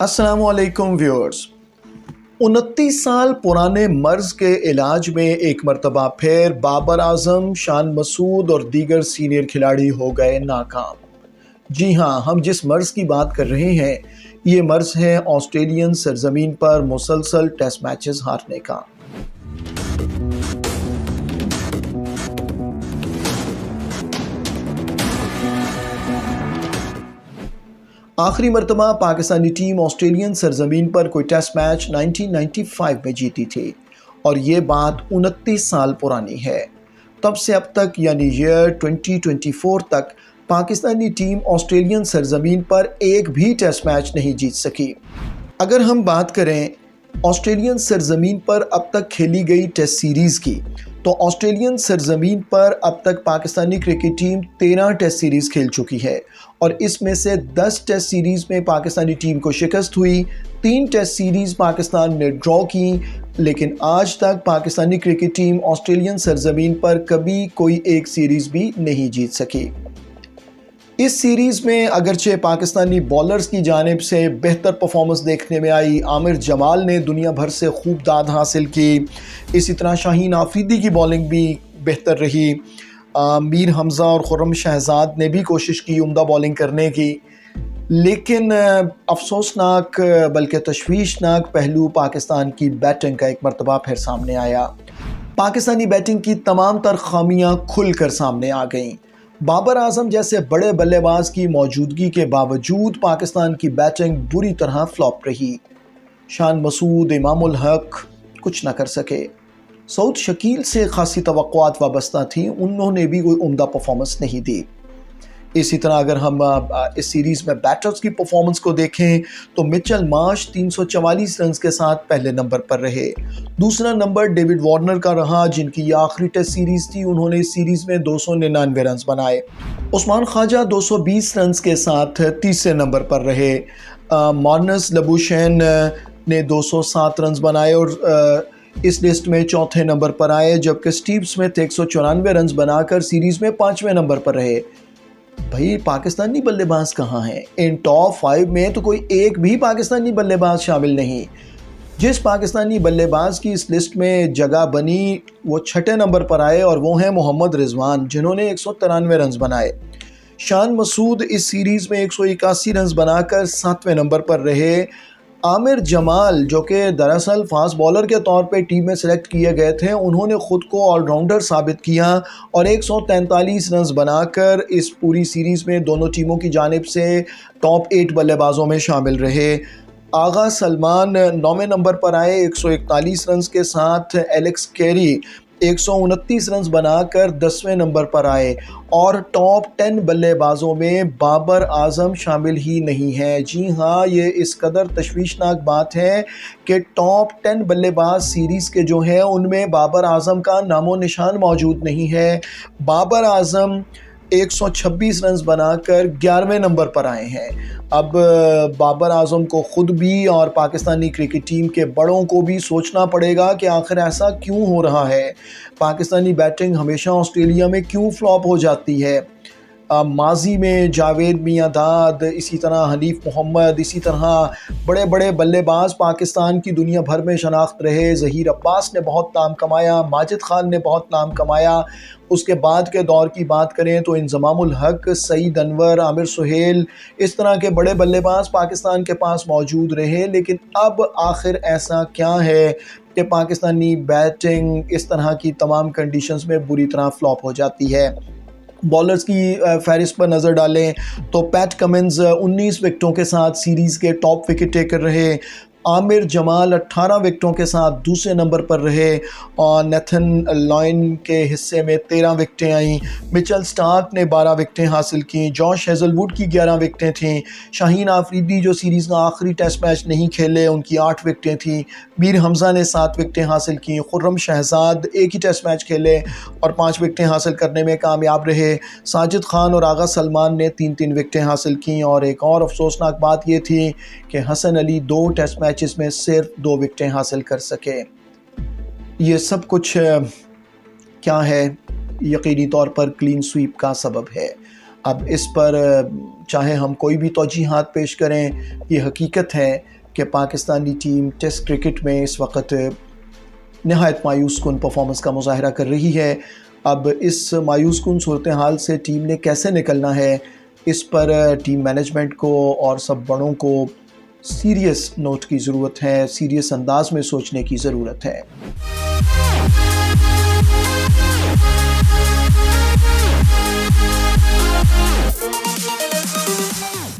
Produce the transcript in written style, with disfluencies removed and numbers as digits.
अस्सलाम वालेकुम व्यूअर्स। 29 साल पुराने मर्ज के इलाज में एक मरतबा फिर बाबर आजम, शान मसूद और दीगर सीनियर खिलाड़ी हो गए नाकाम। जी हाँ, हम जिस मर्ज की बात कर रहे हैं ये मर्ज है ऑस्ट्रेलियन सरजमीन पर मुसलसल टेस्ट मैचेस हारने का। आखिरी मरतबा पाकिस्तानी टीम ऑस्ट्रेलियन सरजमीन पर कोई टेस्ट मैच 1995 में जीती थी और ये बात 29 साल पुरानी है। तब से अब तक यानी ईयर 2024 तक पाकिस्तानी टीम ऑस्ट्रेलियन सरजमीन पर एक भी टेस्ट मैच नहीं जीत सकी। अगर हम बात करें ऑस्ट्रेलियन सरजमीन पर अब तक खेली गई टेस्ट सीरीज़ की, तो ऑस्ट्रेलियन सरजमीन पर अब तक Pakistani cricket team 13 test series खेल चुकी है और इसमें से 10 टेस्ट सीरीज़ में पाकिस्तानी टीम को शिकस्त हुई, 3 टेस्ट सीरीज़ पाकिस्तान ने ड्रॉ की। लेकिन आज तक पाकिस्तानी क्रिकेट टीम ऑस्ट्रेलियन सरजमीन पर कभी कोई एक सीरीज़ भी नहीं जीत सकी। इस सीरीज़ में अगरचे पाकिस्तानी बॉलर्स की जानिब से बेहतर परफॉर्मेंस देखने में आई। आमिर जमाल ने दुनिया भर से खूब दाद हासिल की, इसी तरह शाहीन आफरीदी की बॉलिंग भी बेहतर रही। मीर हमज़ा और खुर्रम शहजाद ने भी कोशिश की उम्दा बॉलिंग करने की, लेकिन अफसोसनाक बल्कि तशवीशनाक पहलू पाकिस्तान की बैटिंग का एक मरतबा फिर सामने आया। पाकिस्तानी बैटिंग की तमाम तर खामियाँ खुल कर सामने आ गईं। बाबर आजम जैसे बड़े बल्लेबाज की मौजूदगी के बावजूद पाकिस्तान की बैटिंग बुरी तरह फ्लॉप रही। शान मसूद, इमामुल हक कुछ न कर सके। सऊद शकील से खासी तवक्कुआत वाबस्ता थी, उन्होंने भी कोई उम्दा परफॉर्मेंस नहीं दी। इसी तरह अगर हम इस सीरीज़ में बैटर्स की परफॉर्मेंस को देखें तो मिचेल मार्श 344 रन के साथ पहले नंबर पर रहे। दूसरा नंबर डेविड वार्नर का रहा, जिनकी ये आखिरी टेस्ट सीरीज़ थी। उन्होंने इस सीरीज़ में 299 रन बनाए। उस्मान ख्वाजा 220 रन के साथ तीसरे नंबर पर रहे। मार्नस लबुशैन ने 207 रन बनाए और इस लिस्ट में चौथे नंबर पर आए, जबकि स्टीव स्मिथ 194 रन बनाकर सीरीज़ में 5वें नंबर पर रहे। भाई पाकिस्तानी बल्लेबाज कहाँ हैं? इन टॉप 5 में तो कोई एक भी पाकिस्तानी बल्लेबाज शामिल नहीं। जिस पाकिस्तानी बल्लेबाज की इस लिस्ट में जगह बनी वो 6ठे नंबर पर आए और वो हैं मोहम्मद रिजवान, जिन्होंने 193 रन बनाए। शान मसूद इस सीरीज़ में 181 रन बनाकर 7वें नंबर पर रहे। आमिर जमाल, जो कि दरअसल फास्ट बॉलर के तौर पे टीम में सेलेक्ट किए गए थे, उन्होंने ख़ुद को ऑलराउंडर साबित किया और 143 रन बनाकर इस पूरी सीरीज़ में दोनों टीमों की जानिब से टॉप 8 बल्लेबाजों में शामिल रहे। आगा सलमान 9वें नंबर पर आए 141 रन के साथ। एलेक्स कैरी 129 रन बनाकर 10वें नंबर पर आए और टॉप 10 बल्लेबाजों में बाबर आजम शामिल ही नहीं है। जी हाँ, ये इस कदर तशवीशनाक बात है कि टॉप 10 बल्लेबाज सीरीज़ के जो हैं उनमें बाबर आजम का नामो निशान मौजूद नहीं है। बाबर आजम 126 रन बनाकर 11वें नंबर पर आए हैं। अब बाबर आजम को ख़ुद भी और पाकिस्तानी क्रिकेट टीम के बड़ों को भी सोचना पड़ेगा कि आखिर ऐसा क्यों हो रहा है। पाकिस्तानी बैटिंग हमेशा ऑस्ट्रेलिया में क्यों फ्लॉप हो जाती है। माजी में जावेद मियांदाद, इसी तरह हनीफ मोहम्मद, इसी तरह बड़े बड़े बल्लेबाज पाकिस्तान की दुनिया भर में शनाख्त रहे। ज़हीर अब्बास ने बहुत नाम कमाया, माजिद खान ने बहुत नाम कमाया। उसके बाद के दौर की बात करें तो इंज़मामुल हक, सईद अनवर, आमिर सुहेल, इस तरह के बड़े बल्लेबाज पाकिस्तान के पास मौजूद रहे। लेकिन अब आखिर ऐसा क्या है कि पाकिस्तानी बैटिंग इस तरह की तमाम कंडीशंस में बुरी तरह फ्लॉप हो जाती है। बॉलर्स की फहरिस्त पर नज़र डालें तो पैट कमिंस 19 विकेटों के साथ सीरीज़ के टॉप विकेट टेकर रहे। आमिर जमाल 18 विकेटों के साथ दूसरे नंबर पर रहे और नेथन लॉयन के हिस्से में 13 विकेटें आईं। मिचेल स्टार्क ने 12 विकेटें हासिल की। जॉश हेज़लवुड की 11 विकेटें थीं। शाहीन आफरीदी जो सीरीज़ का आखिरी टेस्ट मैच नहीं खेले, उनकी 8 विकेटें थीं। मीर हमज़ा ने 7 विकेटें हासिल की। खुर्रम शहजाद एक ही टेस्ट मैच खेले और 5 विकेटें हासिल करने में कामयाब रहे। साजिद खान और आगा सलमान ने 3-3 विकेटें हासिल की। और एक और अफसोसनाक बात ये थी कि हसन अली 2 टेस्ट मैच में सिर्फ 2 विकेटें हासिल कर सके। ये सब कुछ क्या है? यकीनी तौर पर क्लीन स्वीप का सबब है। اب اس پر چاہے ہم کوئی بھی توجیحات پیش کریں، یہ حقیقت ہے کہ پاکستانی ٹیم ٹیسٹ کرکٹ میں اس وقت نہایت مایوس کن پرفارمنس کا مظاہرہ کر رہی ہے۔ اب اس مایوس کن صورتحال سے ٹیم نے کیسے نکلنا ہے، اس پر ٹیم مینجمنٹ کو اور سب بڑوں کو سیریس نوٹ کی ضرورت ہے، سیریس انداز میں سوچنے کی ضرورت ہے۔